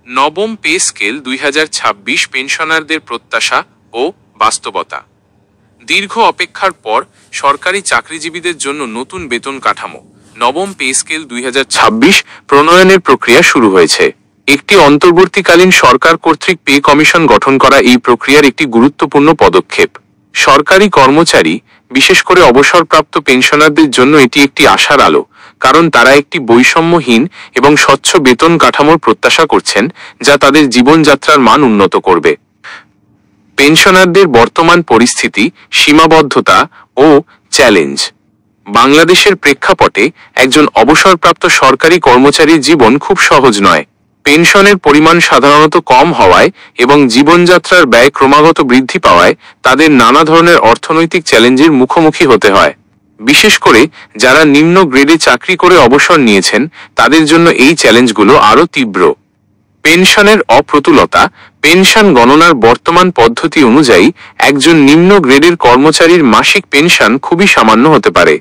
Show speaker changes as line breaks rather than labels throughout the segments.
নবম pay scale 2026 পেনশনারদের প্রত্যাশা ও বাস্তবতা। দীর্ঘ অপেক্ষার পর সরকারি চাকরিজীবীদের জন্য নতুন বেতন কাঠামো নবম পে স্কেল 2026 প্রণয়নের প্রক্রিয়া শুরু হয়েছে। একটি অন্তর্বর্তীকালীন সরকার কর্তৃক পে কমিশন গঠন করা এই প্রক্রিয়ার একটি গুরুত্বপূর্ণ পদক্ষেপ। সরকারি কর্মচারী, বিশেষ করে অবসরপ্রাপ্ত পেনশনারদের জন্য এটি একটি আশার আলো, কারণ তারা একটি বৈষম্যহীন এবং স্বচ্ছ বেতন কাঠামোর প্রত্যাশা করছেন, যা তাদের জীবনযাত্রার মান উন্নত করবে। পেনশনারদের বর্তমান পরিস্থিতি, সীমাবদ্ধতা ও চ্যালেঞ্জ। বাংলাদেশের প্রেক্ষাপটে একজন অবসরপ্রাপ্ত সরকারি কর্মচারীর জীবন খুব সহজ নয়। পেনশনের পরিমাণ সাধারণত কম হওয়ায় এবং জীবনযাত্রার ব্যয় ক্রমাগত বৃদ্ধি পাওয়ায় তাদের নানা ধরনের অর্থনৈতিক চ্যালেঞ্জের মুখোমুখি হতে হয়। বিশেষ করে যারা নিম্ন গ্রেডে চাকরি করে অবসর নিয়েছেন, তাদের জন্য এই চ্যালেঞ্জগুলো আরও তীব্র। পেনশনের অপ্রতুলতা। পেনশন গণনার বর্তমান পদ্ধতি অনুযায়ী একজন নিম্ন গ্রেডের কর্মচারীর মাসিক পেনশন খুবই সামান্য হতে পারে।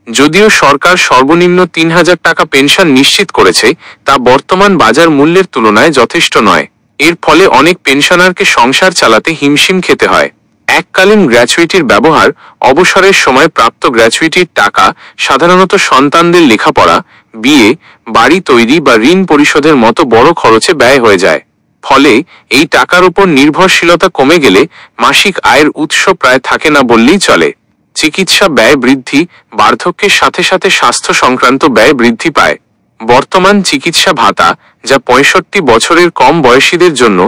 যদিও সরকার সর্বনিম্ন 3000 টাকা পেনশন নিশ্চিত করেছে, তা বর্তমান বাজার মূল্যের তুলনায় যথেষ্ট নয়। এর ফলে অনেক পেনশনারকে সংসার চালাতে হিমশিম খেতে হয়। এককালীন গ্র্যাচুইটির ব্যবহার। অবসরের সময় প্রাপ্ত গ্র্যাচুইটির টাকা সাধারণত সন্তানদের লেখাপড়া, বিয়ে, বাড়ি তৈরি বা ঋণ পরিশোধের মতো বড় খরচে ব্যয় হয়ে যায়। ফলে এই টাকার উপর নির্ভরশীলতা কমে গেলে মাসিক আয়ের উৎস প্রায় থাকে না বললেই চলে। চিকিৎসা ব্যয় বৃদ্ধি। বার্ধক্যের সাথে সাথে স্বাস্থ্য সংক্রান্ত ব্যয় বৃদ্ধি পায়। বর্তমান চিকিৎসা ভাতা, যা 65 বছরের কম বয়সীদের জন্য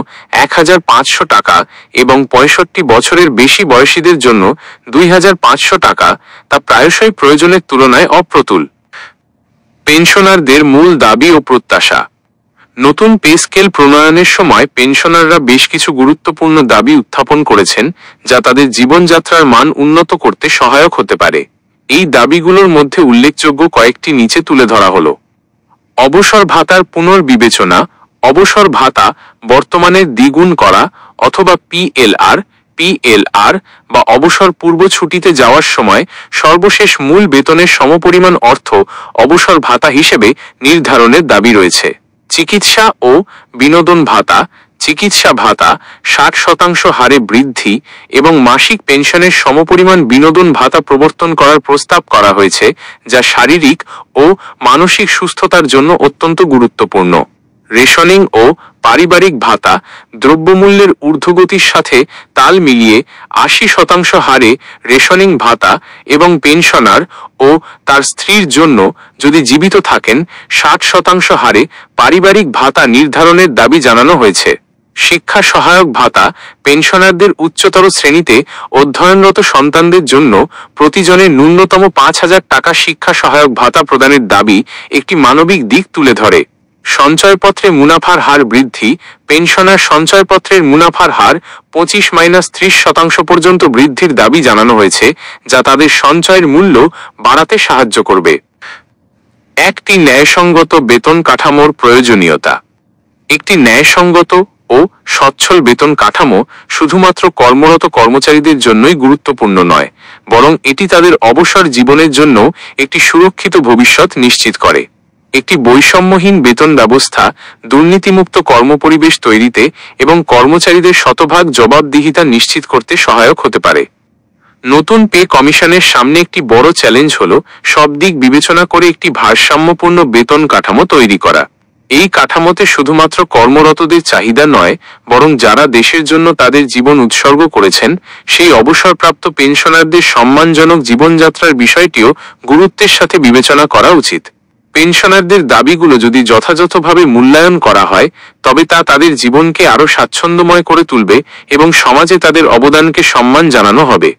1500 টাকা এবং 65 বছরের বেশি বয়সীদের জন্য 2500 টাকা, তা প্রায়শই প্রয়োজনের তুলনায় অপ্রতুল। পেনশনারদের মূল দাবি ও প্রত্যাশা। নতুন পে স্কেল প্রণয়নের সময় পেনশনাররা বেশ কিছু গুরুত্বপূর্ণ দাবি উত্থাপন করেছেন, যা তাদের জীবনযাত্রার মান উন্নত করতে সহায়ক হতে পারে। এই দাবিগুলোর মধ্যে উল্লেখযোগ্য কয়েকটি নিচে তুলে ধরা হলো। অবসর ভাতার পুনর্বিবেচনা। অবসর ভাতা বর্তমানে দ্বিগুণ করা অথবা পিএলআর বা অবসর পূর্ব ছুটিতে যাওয়ার সময় সর্বশেষ মূল বেতনের সমপরিমাণ অর্থ অবসর ভাতা হিসেবে নির্ধারণের দাবি রয়েছে। চিকিৎসা ও বিনোদন ভাতা। চিকিৎসা ভাতা 60% হারে বৃদ্ধি এবং মাসিক পেনশনের সমপরিমাণ বিনোদন ভাতা প্রবর্তন করার প্রস্তাব করা হয়েছে, যা শারীরিক ও মানসিক সুস্থতার জন্য অত্যন্ত গুরুত্বপূর্ণ। রেশনিং ও পারিবারিক ভাতা। দ্রব্যমূল্যের ঊর্ধ্বগতির সাথে তাল মিলিয়ে 80% হারে রেশনিং ভাতা এবং পেনশনার ও তার স্ত্রীর জন্য, যদি জীবিত থাকেন, 60% হারে পারিবারিক ভাতা নির্ধারণের দাবি জানানো হয়েছে। শিক্ষা সহায়ক ভাতা। পেনশনারদের উচ্চতর শ্রেণীতে অধ্যয়নরত সন্তানদের জন্য প্রতিজনের ন্যূনতম 5000 টাকা শিক্ষা সহায়ক ভাতা প্রদানের দাবি একটি মানবিক দিক তুলে ধরে। সঞ্চয়পত্রে মুনাফার হার বৃদ্ধি। পেনশনার সঞ্চয়পত্রের মুনাফার হার 25-30% পর্যন্ত বৃদ্ধির দাবি জানানো হয়েছে, যা তাদের সঞ্চয়ের মূল্য বাড়াতে সাহায্য করবে। একটি ন্যায়সঙ্গত বেতন কাঠামোর প্রয়োজনীয়তা। একটি ন্যায়সঙ্গত ও সচ্ছল বেতন কাঠামো শুধুমাত্র কর্মরত কর্মচারীদের জন্যই গুরুত্বপূর্ণ নয়, বরং এটি তাদের অবসর জীবনের জন্য একটি সুরক্ষিত ভবিষ্যৎ নিশ্চিত করে। একটি বৈষম্যহীন বেতন ব্যবস্থা দুর্নীতিমুক্ত কর্মপরিবেশ তৈরিতে এবং কর্মচারীদের শতভাগ জবাবদিহিতা নিশ্চিত করতে সহায়ক হতে পারে। নতুন পে কমিশনের সামনে একটি বড় চ্যালেঞ্জ হল সব দিক বিবেচনা করে একটি ভারসাম্যপূর্ণ বেতন কাঠামো তৈরি করা। এই কাঠামোতে শুধুমাত্র কর্মরতদের চাহিদা নয়, বরং যারা দেশের জন্য তাদের জীবন উৎসর্গ করেছেন, সেই অবসরপ্রাপ্ত পেনশনারদের সম্মানজনক জীবনযাত্রার বিষয়টিও গুরুত্বের সাথে বিবেচনা করা উচিত। পেনশনারদের দাবিগুলো যদি যথাযথভাবে মূল্যায়ন করা হয়, তবে তা তাদের জীবনকে আরও স্বাচ্ছন্দ্যময় করে তুলবে এবং সমাজে তাদের অবদানকে সম্মান জানানো হবে।